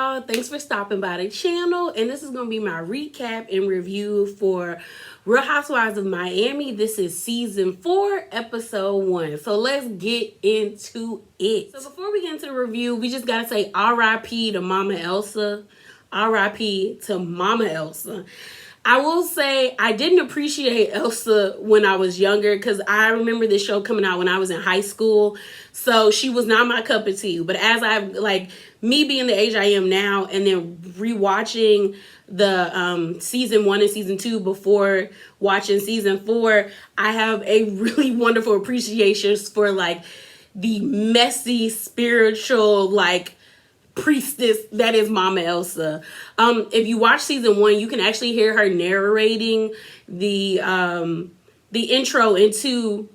y'all? Thanks for stopping by the channel, and this is going to be my recap and review for Real Housewives of Miami. This is season 4, episode 1. So let's get into it. So before we get into the review, we just got to say RIP to Mama Elsa. RIP to Mama Elsa. I will say I didn't appreciate Elsa when I was younger because I remember this show coming out when I was in high school. So she was not my cup of tea. But as I've, me being the age I am now and then rewatching the season 1 and season 2 before watching season 4, I have a really wonderful appreciation for the messy, spiritual, priestess that is Mama Elsa. If you watch season 1, you can actually hear her narrating the intro into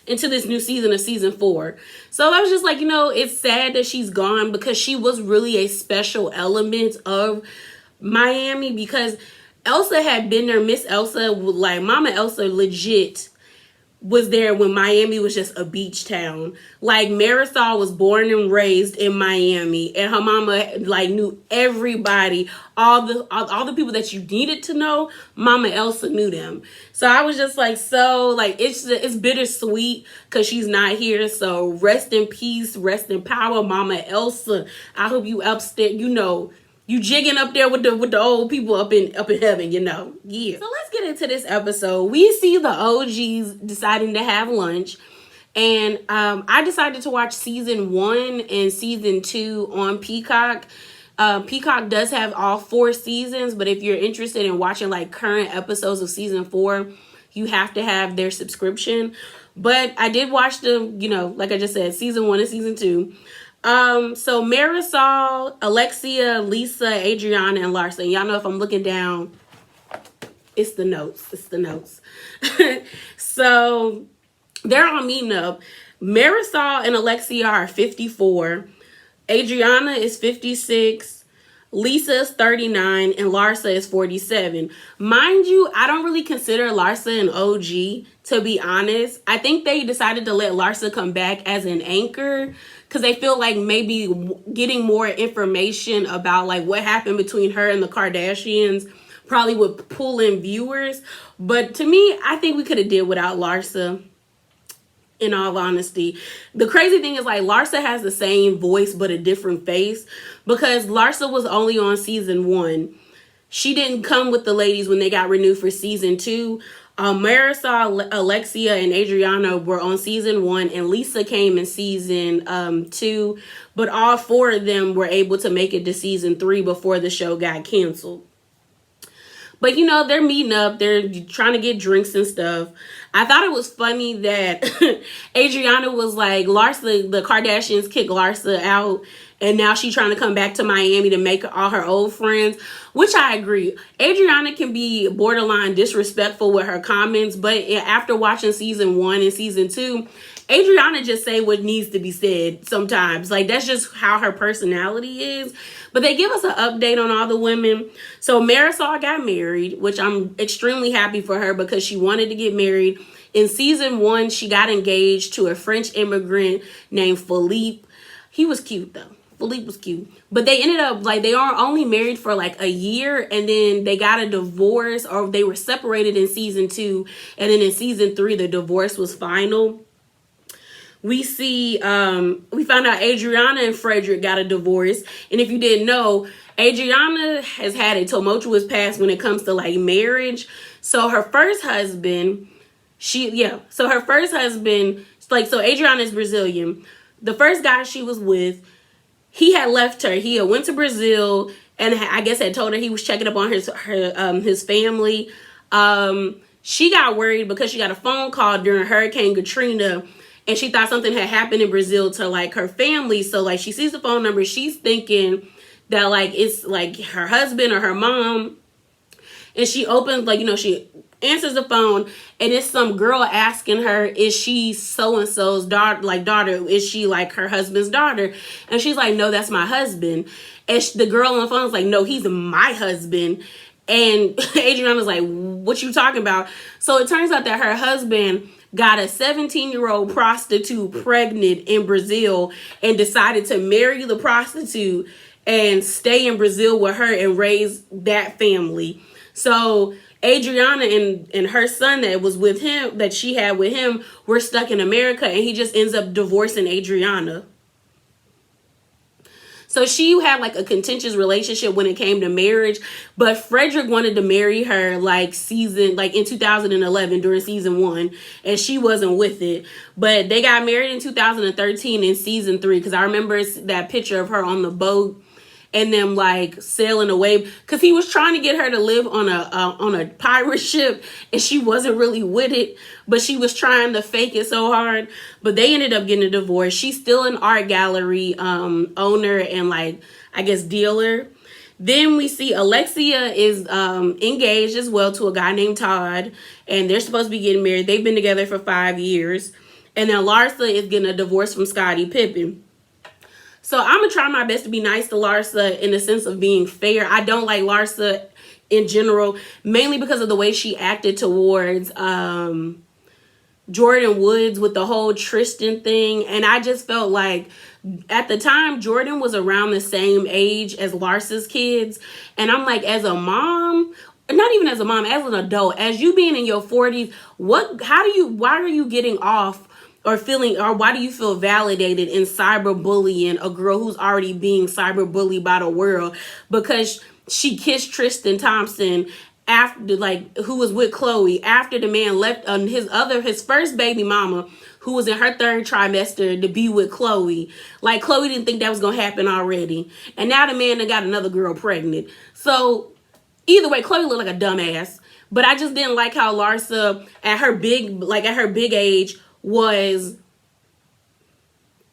this new season of season 4. So I was just like, it's sad that she's gone because she was really a special element of Miami, because Elsa had been there. Miss Elsa, Mama Elsa legit was there when Miami was just a beach town. Marisol was born and raised in Miami, and her mama knew everybody, all the people that you needed to know. Mama Elsa knew them. So I was just it's bittersweet because she's not here. So rest in peace, rest in power, Mama Elsa. I hope you upstairs, you jigging up there with the old people up in heaven, Yeah. So let's get into this episode. We see the OGs deciding to have lunch. And I decided to watch season 1 and season 2 on Peacock. Peacock does have all 4 seasons, but if you're interested in watching current episodes of season 4, you have to have their subscription. But I did watch them, like I just said, season 1 and season 2. So Marisol, Alexia, Lisa, Adriana, and Larsa. And y'all know if I'm looking down, it's the notes. It's the notes. So they're all meeting up. Marisol and Alexia are 54. Adriana is 56. Lisa is 39. And Larsa is 47. Mind you, I don't really consider Larsa an OG, to be honest. I think they decided to let Larsa come back as an anchor because they feel like maybe getting more information about what happened between her and the Kardashians probably would pull in viewers. But to me, I think we could have did without Larsa, in all honesty. The crazy thing is Larsa has the same voice but a different face, because Larsa was only on season 1. She didn't come with the ladies when they got renewed for season 2. Marisol, Alexia, and Adriana were on season 1, and Lisa came in season 2. But all 4 of them were able to make it to season 3 before the show got canceled. But, they're meeting up. They're trying to get drinks and stuff. I thought it was funny that Adriana was Larsa, the Kardashians kicked Larsa out, and now she's trying to come back to Miami to make all her old friends, which I agree. Adriana can be borderline disrespectful with her comments, but after watching season 1 and season 2, Adriana just say what needs to be said sometimes. That's just how her personality is. But they give us an update on all the women. So Marisol got married, which I'm extremely happy for her because she wanted to get married. In season 1, she got engaged to a French immigrant named Philippe. He was cute, though. Philippe was cute. But they ended up, they are only married for a year, and then they got a divorce, or they were separated in season 2. And then in season 3, the divorce was final. We found out Adriana and Frederick got a divorce. And if you didn't know, Adriana has had a tumultuous past when it comes to marriage. So her first husband, so Adriana is Brazilian. The first guy she was with, he had left her. He had went to Brazil and I guess had told her he was checking up on his family. She got worried because she got a phone call during Hurricane Katrina, and she thought something had happened in Brazil to her family. So she sees the phone number. She's thinking that it's her husband or her mom. And she opens, she answers the phone, and it's some girl asking her, is she so-and-so's daughter? Is she her husband's daughter? And she's like, no, that's my husband. And the girl on the phone is like, no, he's my husband. And Adriana's like, what you talking about? So it turns out that her husband got a 17-year-old prostitute pregnant in Brazil and decided to marry the prostitute and stay in Brazil with her and raise that family. So Adriana and her son that was with him, that she had with him, were stuck in America, and he just ends up divorcing Adriana. So she had like a contentious relationship when it came to marriage, but Frederick wanted to marry her like in 2011 during season 1, and she wasn't with it. But they got married in 2013 in season 3, because I remember that picture of her on the boat and them like sailing away, because he was trying to get her to live on a pirate ship, and she wasn't really with it, but she was trying to fake it so hard. But they ended up getting a divorce. She's still an art gallery owner and like, I guess, dealer. Then we see Alexia is engaged as well to a guy named Todd, and they're supposed to be getting married. They've been together for 5 years. And then Larsa is getting a divorce from Scottie Pippen. So I'm going to try my best to be nice to Larsa in the sense of being fair. I don't like Larsa in general, mainly because of the way she acted towards Jordan Woods with the whole Tristan thing. And I just felt like at the time, Jordan was around the same age as Larsa's kids. And I'm like, as a mom, not even as a mom, as an adult, as you being in your 40s, why are you getting off or why do you feel validated in cyberbullying a girl who's already being cyberbullied by the world because she kissed Tristan Thompson after, like, who was with Chloe after the man left his first baby mama, who was in her 3rd trimester, to be with Chloe. Like, Chloe didn't think that was gonna happen already, and now the man that got another girl pregnant. So either way, Chloe looked like a dumbass. But I just didn't like how Larsa at her big age was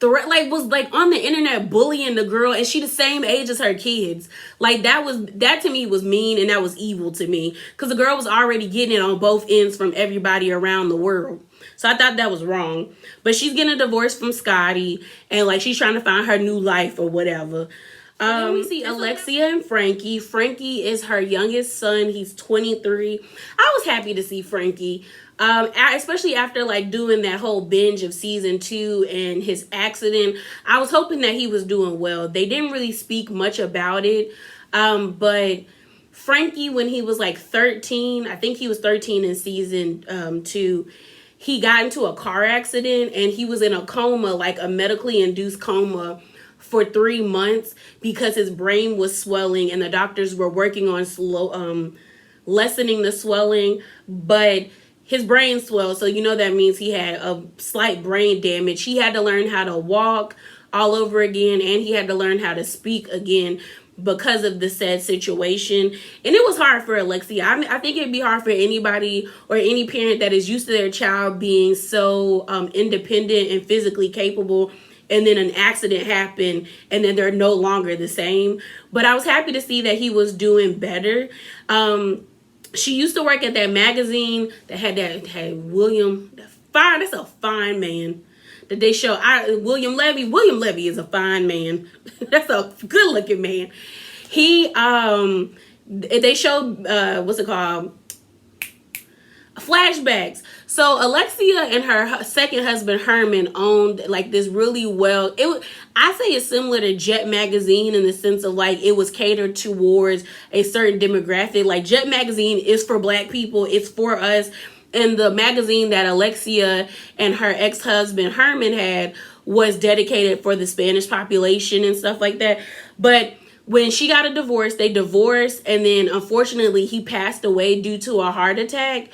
on the internet bullying the girl, and she the same age as her kids. Like, that to me was mean, and that was evil to me, because the girl was already getting it on both ends from everybody around the world. So I thought that was wrong. But she's getting a divorce from Scottie, and like she's trying to find her new life or whatever. Then we see Alexia and Frankie. Frankie is her youngest son. He's 23. I was happy to see Frankie. Especially after like doing that whole binge of season 2 and his accident. I was hoping that he was doing well. They didn't really speak much about it. But Frankie, when he was like 13, I think he was 13 in season 2, he got into a car accident and he was in a coma, like a medically induced coma, for 3 months because his brain was swelling, and the doctors were working on lessening the swelling, but his brain swelled. So that means he had a slight brain damage. He had to learn how to walk all over again, and he had to learn how to speak again because of the sad situation. And it was hard for Alexia. I think it'd be hard for anybody or any parent that is used to their child being so independent and physically capable, and then an accident happened, and then they're no longer the same. But I was happy to see that he was doing better. She used to work at that magazine that had William. That's a fine man. That they show. William Levy. William Levy is a fine man. That's a good looking man. They showed what's it called? Flashbacks. So Alexia and her second husband Herman owned like this really well. I say it's similar to Jet Magazine in the sense of like it was catered towards a certain demographic. Like Jet Magazine is for Black people. It's for us. And the magazine that Alexia and her ex-husband Herman had was dedicated for the Spanish population and stuff like that. But when she got a divorce, they divorced, and then unfortunately he passed away due to a heart attack.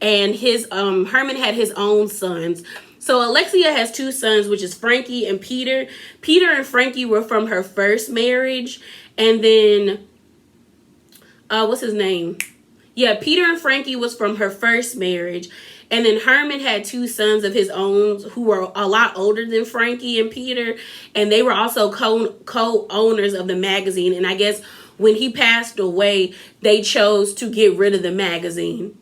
And his Herman had his own sons. So Alexia has 2 sons, which is Frankie and Peter. Peter and Frankie were from her first marriage. And then what's his name? Yeah, Peter and Frankie was from her first marriage. And then Herman had 2 sons of his own who were a lot older than Frankie and Peter. And they were also co-owners of the magazine. And I guess when he passed away, they chose to get rid of the magazine.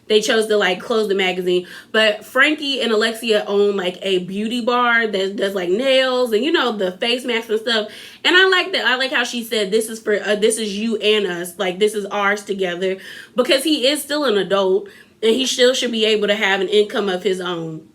They chose to like close the magazine. But Frankie and Alexia own like a beauty bar that does like nails and the face masks and stuff. And I like that. I like how she said this is for this is you and us. Like this is ours together, because he is still an adult and he still should be able to have an income of his own.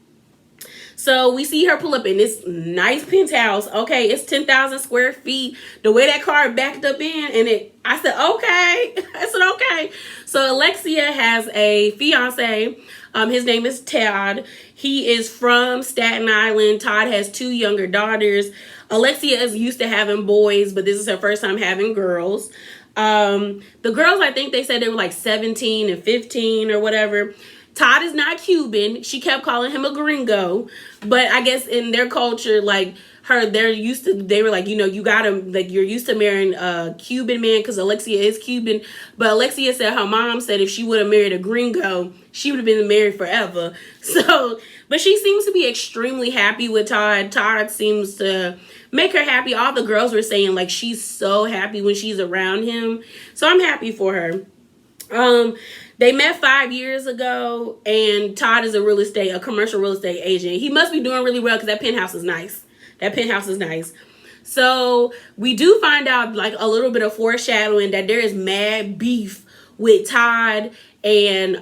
So we see her pull up in this nice penthouse. Okay, it's 10,000 square feet. The way that car backed up in, I said, okay. I said, okay. So Alexia has a fiance. His name is Todd. He is from Staten Island. Todd has 2 younger daughters. Alexia is used to having boys, but this is her first time having girls. The girls, I think they said they were like 17 and 15 or whatever. Todd is not Cuban. She kept calling him a gringo, but I guess in their culture, like they were like, you gotta, like, you're used to marrying a Cuban man because Alexia is Cuban. But Alexia said her mom said if she would have married a gringo, she would have been married forever. So, but she seems to be extremely happy with Todd. Todd seems to make her happy. All the girls were saying like she's so happy when she's around him. So I'm happy for her. They met 5 years ago, and Todd is a commercial real estate agent. He must be doing really well because that penthouse is nice. So we do find out like a little bit of foreshadowing that there is mad beef with Todd and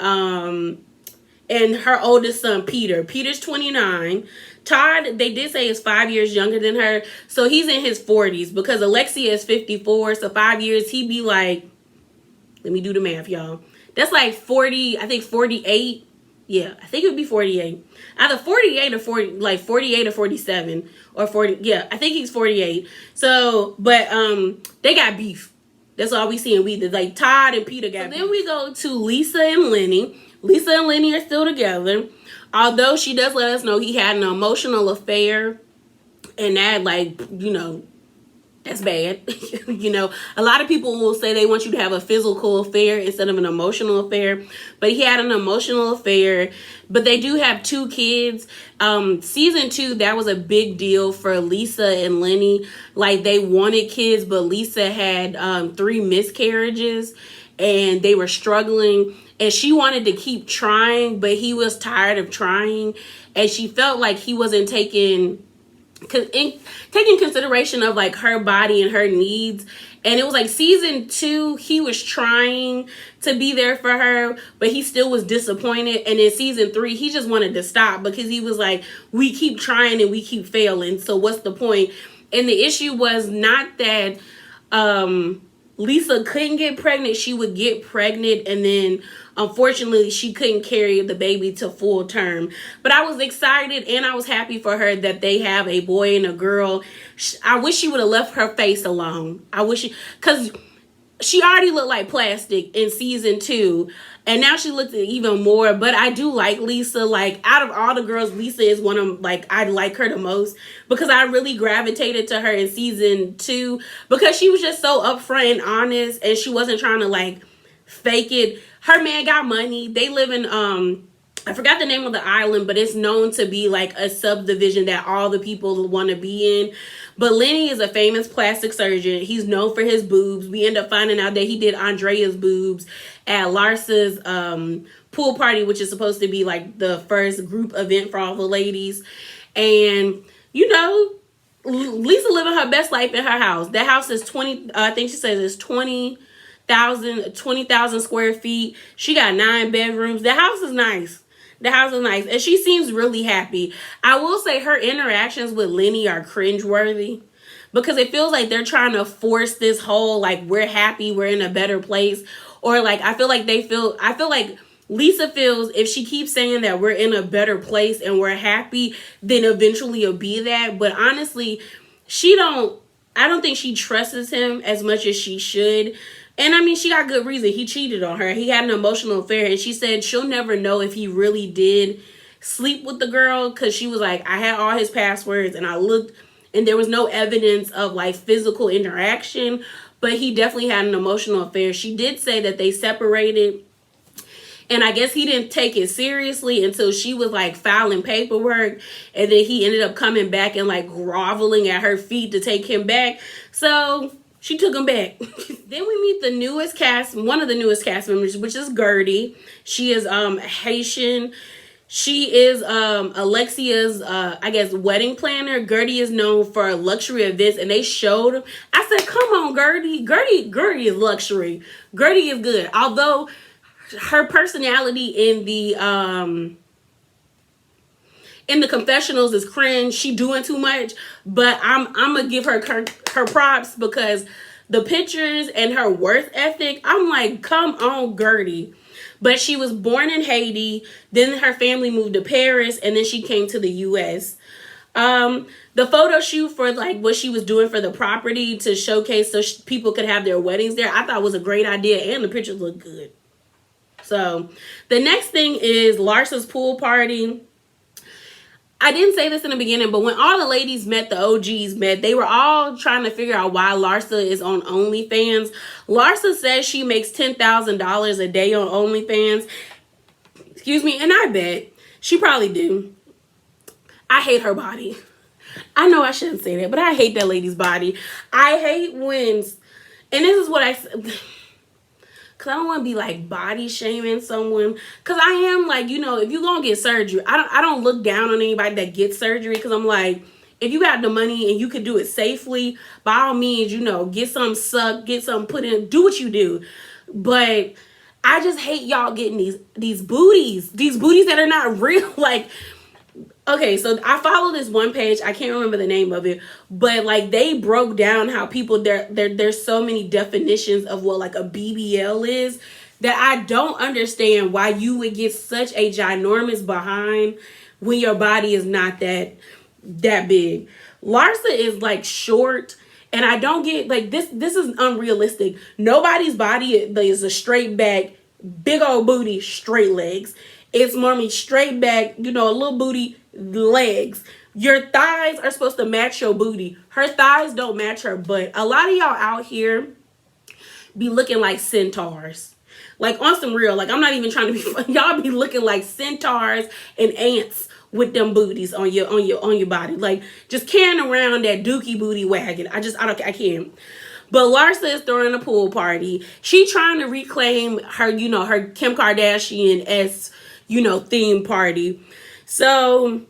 her oldest son, Peter. Peter's 29. Todd, they did say, is 5 years younger than her. So he's in his 40s because Alexia is 54. So 5 years, he'd be like, let me do the math, y'all. That's like 40, I think 48. Yeah, I think it would be 48. Either 48 or 40, like 48 or 47 or 40. Yeah, I think he's 48. So, but they got beef. That's all we see. And like Todd and Peter got beef. Then we go to Lisa and Lenny. Lisa and Lenny are still together. Although she does let us know he had an emotional affair. And that, like, that's bad. A lot of people will say they want you to have a physical affair instead of an emotional affair. But he had an emotional affair. But they do have 2 kids. Season 2, that was a big deal for Lisa and Lenny. Like, they wanted kids, but Lisa had 3 miscarriages. And they were struggling. And she wanted to keep trying, but he was tired of trying. And she felt like he wasn't taking consideration of like her body and her needs. And it was like season 2, he was trying to be there for her, but he still was disappointed. And in season 3, he just wanted to stop because he was like, we keep trying and we keep failing, so what's the point? And the issue was not that Lisa couldn't get pregnant. She would get pregnant and then unfortunately she couldn't carry the baby to full term. But I was excited and I was happy for her that they have a boy and a girl. I wish she would have left her face alone. Because she already looked like plastic in season 2. And now she looks even more. But I do like Lisa. Like, out of all the girls, Lisa is one of, like, I like her the most. Because I really gravitated to her in season 2. Because she was just so upfront and honest. And she wasn't trying to, like, fake it. Her man got money. They live in, I forgot the name of the island. But it's known to be, like, a subdivision that all the people want to be in. But Lenny is a famous plastic surgeon. He's known for his boobs. We end up finding out that he did Andrea's boobs at Larsa's pool party, which is supposed to be like the first group event for all the ladies. And, Lisa living her best life in her house. That house is 20,000 square feet. She got 9 bedrooms. The house is nice. And she seems really happy. I will say her interactions with Lenny are cringeworthy because it feels like they're trying to force this whole, like, we're happy, we're in a better place. Or, like, I feel like Lisa feels if she keeps saying that we're in a better place and we're happy, then eventually it'll be that. But honestly, I don't think she trusts him as much as she should. And I mean, she got good reason. He cheated on her. He had an emotional affair. And she said she'll never know if he really did sleep with the girl. Because she was like, I had all his passwords and I looked and there was no evidence of like physical interaction. But he definitely had an emotional affair. She did say that they separated. And I guess he didn't take it seriously until she was like filing paperwork. And then he ended up coming back and like groveling at her feet to take him back. So she took him back. Then we meet one of the newest cast members, which is Gertie. She is Haitian. She is Alexia's, wedding planner. Gertie is known for luxury events, and they showed him. I said, come on, Gertie. Gertie is luxury. Gertie is good. Although her personality in in the confessionals is cringe. She doing too much, but I'm gonna give her props because the pictures and her worth ethic, I'm like, come on, Gertie. But she was born in Haiti, then her family moved to Paris, and then she came to the US. The photo shoot for like what she was doing for the property to showcase so people could have their weddings there, I thought was a great idea, and the pictures look good. So the next thing is Larsa's pool party. I didn't say this in the beginning, but when all the ladies met, the OGs met, they were all trying to figure out why Larsa is on OnlyFans. Larsa says she makes $10,000 a day on OnlyFans. Excuse me, and I bet she probably do. I hate her body. I know I shouldn't say that, but I hate that lady's body. I hate when, and this is what I said, because I don't want to be like body shaming someone. Because I am like, you know, if you're going to get surgery, I don't look down on anybody that gets surgery. Because I'm like, if you got the money and you can do it safely, by all means, you know, get some sucked, get some put in, do what you do. But I just hate y'all getting these booties that are not real. Like, okay, so I follow this one page. I can't remember the name of it, but like they broke down how people there's so many definitions of what like a BBL is that I don't understand why you would get such a ginormous behind when your body is not that big. Larsa is like short, and I don't get like this is unrealistic. Nobody's body is a straight back, big old booty, straight legs. It's normally straight back, you know, a little booty, legs. Your thighs are supposed to match your booty. Her thighs don't match her butt. A lot of y'all out here be looking like centaurs. Like on some real, like I'm not even trying to be funny. Y'all be looking like centaurs and ants with them booties on your body. Like just carrying around that dookie booty wagon. I can't. But Larsa is throwing a pool party. She trying to reclaim her, you know, her Kim Kardashian-esque, you know, theme party. So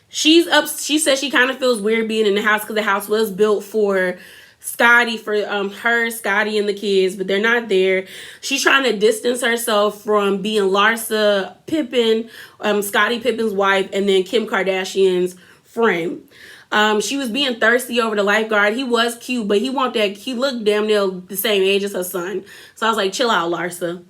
she's up. She says she kind of feels weird being in the house because the house was built for Scotty, for her, Scotty, and the kids, but they're not there. She's trying to distance herself from being Larsa Pippen, Scottie Pippen's wife, and then Kim Kardashian's friend. She was being thirsty over the lifeguard. He was cute, but he looked damn near the same age as her son. So I was like, chill out, Larsa.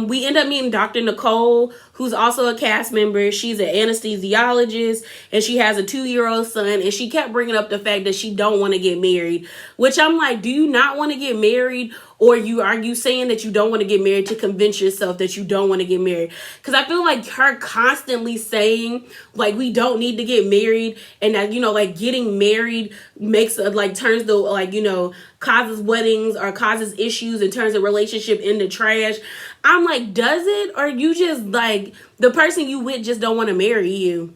We end up meeting Dr. Nicole, who's also a cast member. She's an anesthesiologist, and she has a 2-year-old son, and she kept bringing up the fact that she don't want to get married, which I'm like, do you not want to get married, or are you saying that you don't want to get married to convince yourself that you don't want to get married? Because I feel like her constantly saying, like, we don't need to get married, and that, you know, like, getting married makes, like, turns the, like, you know, causes weddings or causes issues and turns a relationship into trash. I'm like, does it? Or you just, like, the person you with just don't want to marry you?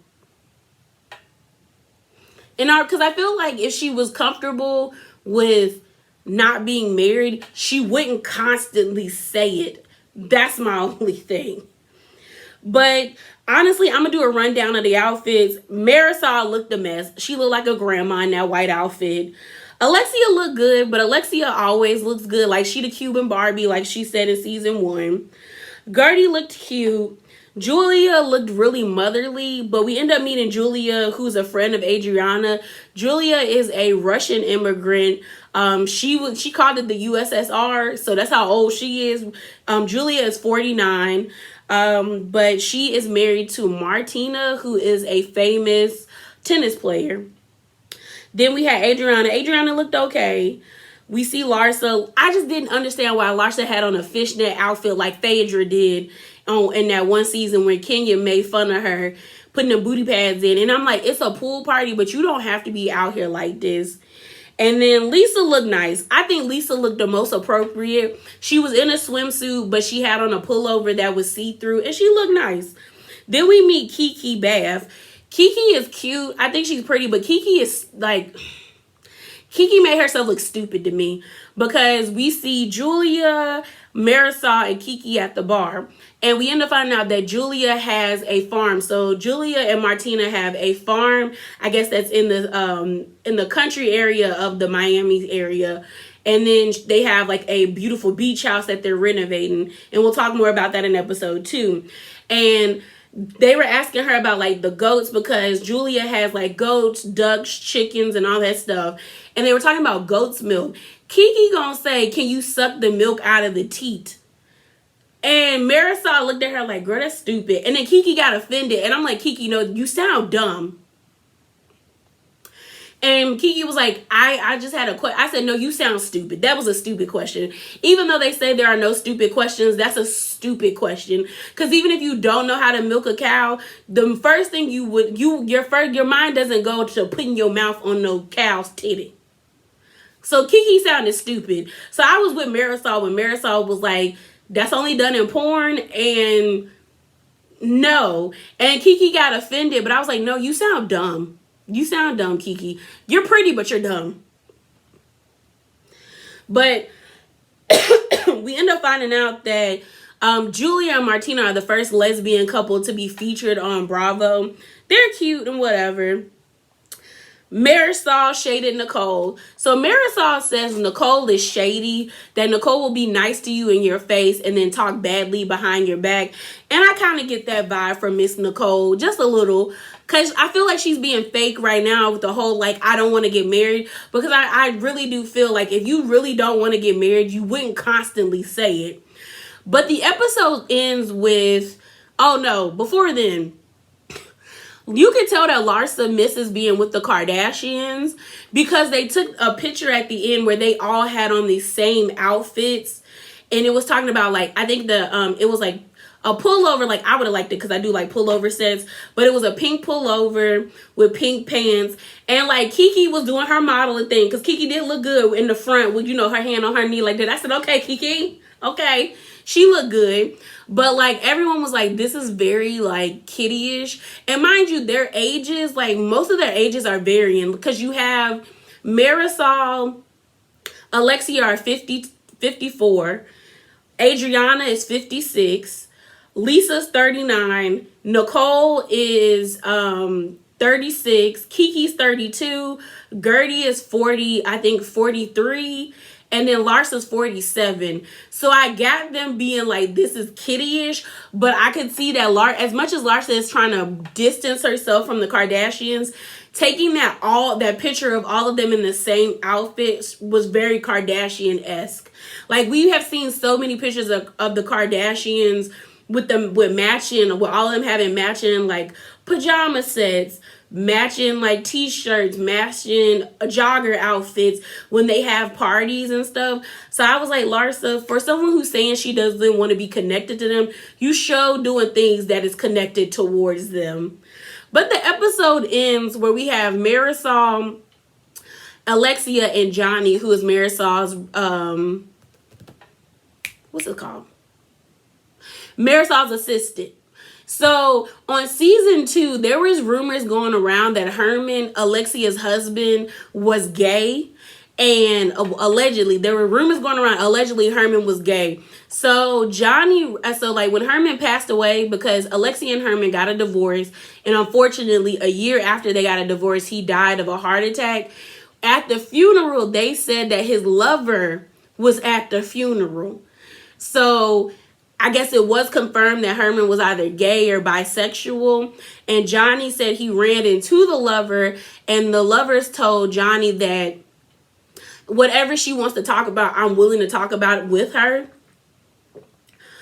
And because I feel like if she was comfortable with not being married, she wouldn't constantly say it. That's my only thing. But honestly, I'm going to do a rundown of the outfits. Marisol looked a mess. She looked like a grandma in that white outfit. Alexia looked good, but Alexia always looks good. Like she the Cuban Barbie, like she said in season 1. Gertie looked cute. Julia looked really motherly, but we end up meeting Julia, who's a friend of Adriana. Julia is a Russian immigrant. She called it the USSR, so that's how old she is. Julia is 49, but she is married to Martina, who is a famous tennis player. Then we had Adriana. Adriana looked okay. We see Larsa. I just didn't understand why Larsa had on a fishnet outfit like Phaedra did in that one season when Kenya made fun of her putting the booty pads in. And I'm like, it's a pool party, but you don't have to be out here like this. And then Lisa looked nice. I think Lisa looked the most appropriate. She was in a swimsuit, but she had on a pullover that was see-through, and she looked nice. Then we meet Kiki Bath. Kiki is cute. I think she's pretty, but Kiki is like... Kiki made herself look stupid to me because we see Julia, Marisol, and Kiki at the bar. And we end up finding out that Julia has a farm. So Julia and Martina have a farm. I guess that's in the country area of the Miami area. And then they have like a beautiful beach house that they're renovating. And we'll talk more about that in episode 2. And they were asking her about like the goats because Julia has like goats, ducks, chickens, and all that stuff. And they were talking about goat's milk. Kiki gonna say, can you suck the milk out of the teat? And Marisol looked at her like, girl, that's stupid. And then Kiki got offended. And I'm like, Kiki, no, you sound dumb. And Kiki was like, I just had a question. I said, no, you sound stupid. That was a stupid question. Even though they say there are no stupid questions, that's a stupid question. Because even if you don't know how to milk a cow, the first thing your mind doesn't go to putting your mouth on no cow's titty. So Kiki sounded stupid. So I was with Marisol when Marisol was like, that's only done in porn, and no. And Kiki got offended, but I was like, no, you sound dumb. You sound dumb, Kiki. You're pretty, but you're dumb. But we end up finding out that Julia and Martina are the first lesbian couple to be featured on Bravo. They're cute and whatever. Marisol shaded Nicole. So Marisol says Nicole is shady, that Nicole will be nice to you in your face and then talk badly behind your back. And I kind of get that vibe from Miss Nicole, just a little. Because I feel like she's being fake right now with the whole, like, I don't want to get married. Because I really do feel like if you really don't want to get married, you wouldn't constantly say it. But the episode ends with, oh no, before then, you can tell that Larsa misses being with the Kardashians because they took a picture at the end where they all had on these same outfits. And it was talking about, like, I think it was like a pullover. Like, I would have liked it because I do like pullover sets. But it was a pink pullover with pink pants. And, like, Kiki was doing her modeling thing because Kiki did look good in the front with, you know, her hand on her knee like that. I said, okay, Kiki, okay. She looked good. But, like, everyone was like, this is very, like, kiddie-ish. And mind you, their ages, like, most of their ages are varying. Because you have Marisol, Alexia are 54. Adriana is 56. Lisa's 39. Nicole is 36. Kiki's 32. Gertie is 40, I think 43. And then Larsa's 47. So I got them being like, this is kiddie-ish. But I could see that as much as Larsa is trying to distance herself from the Kardashians, taking that picture of all of them in the same outfits was very Kardashian-esque. Like, we have seen so many pictures of the Kardashians with all of them having matching, like, pajama sets, matching like t-shirts, matching jogger outfits when they have parties and stuff. So I was like, Larsa, for someone who's saying she doesn't want to be connected to them, you show doing things that is connected towards them. But the episode ends where we have Marisol, Alexia, and Johnny, who is Marisol's what's it called? Marisol's assistant. So on season 2, there was rumors going around that Herman, Alexia's husband, was gay. And allegedly, there were rumors going around, allegedly Herman was gay. So when Herman passed away, because Alexia and Herman got a divorce, and unfortunately, a year after they got a divorce, he died of a heart attack. At the funeral, they said that his lover was at the funeral. So I guess it was confirmed that Herman was either gay or bisexual. And Johnny said he ran into the lover, and the lovers told Johnny that whatever she wants to talk about, I'm willing to talk about it with her.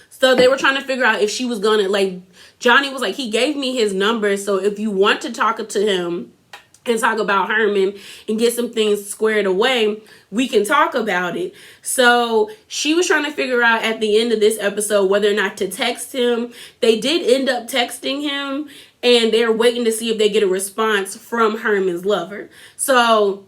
So they were trying to figure out if she was gonna, like, Johnny was like, he gave me his number, so if you want to talk to him and talk about Herman and get some things squared away, we can talk about it. So she was trying to figure out at the end of this episode whether or not to text him. They did end up texting him, and they're waiting to see if they get a response from Herman's lover. So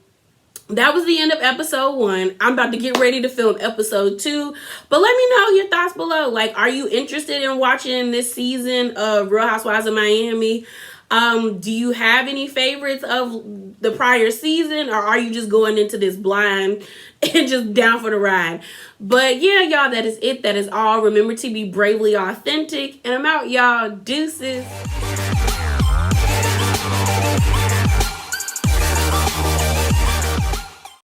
that was the end of episode 1. I'm about to get ready to film episode 2. But let me know your thoughts below. Like, are you interested in watching this season of Real Housewives of Miami? Do you have any favorites of the prior season, or are you just going into this blind and just down for the ride? But yeah, y'all, that is it. That is all. Remember to be bravely authentic. And I'm out, y'all. Deuces.